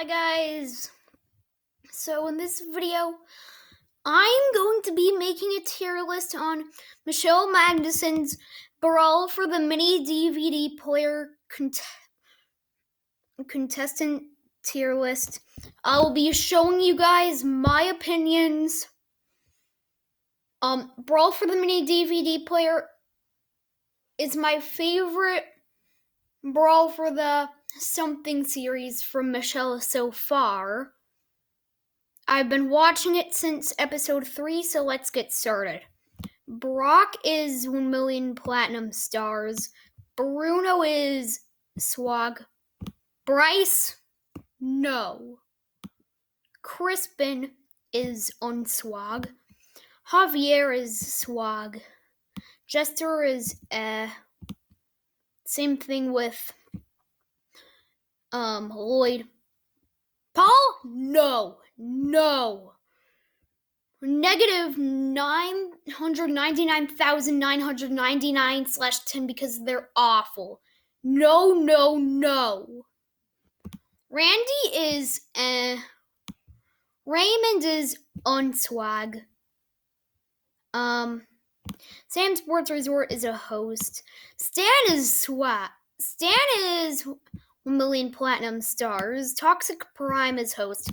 guys, so in this video I'm going to be making a tier list on Michelle Magnuson's Brawl for the mini DVD player contestant tier list. I'll be showing you guys my opinions. Brawl for the mini DVD player is my favorite Brawl for the something series from Michelle so far. I've been watching it since episode 3, so let's get started. Brock is 1 million platinum stars. Bruno is swag. Bryce, no. Crispin is unswag. Javier is swag. Jester is Same thing with Lloyd. Paul, no. Negative 999,999/10 because they're awful. No. Randy is Raymond is unswag. Sam Sports Resort is a host. Stan is swag. Stan is 1 million platinum stars. Toxic Prime is host.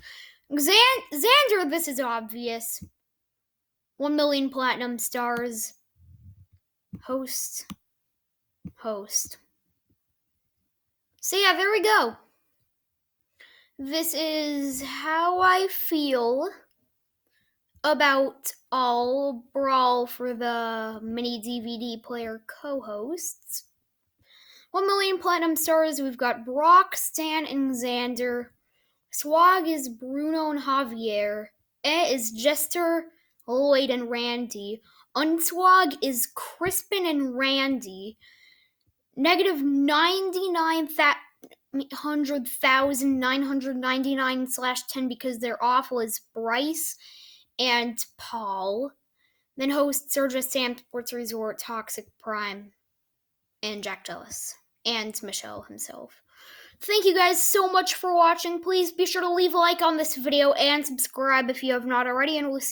Xander, this is obvious. 1 million platinum stars. Host. So yeah, there we go. This is how I feel about all Brawl for the mini DVD player co-hosts. 1 million platinum stars, we've got Brock, Stan, and Xander. Swag is Bruno and Javier. Is Jester, Lloyd, and Randy. Unswag is Crispin and Randy. Negative 99,999/10 because they're awful is Bryce and Paul. Then hosts are just Sam Sports Resort, Toxic Prime, and Jack Jealous, and Michelle himself. Thank you guys so much for watching. Please be sure to leave a like on this video and subscribe if you have not already, and we'll see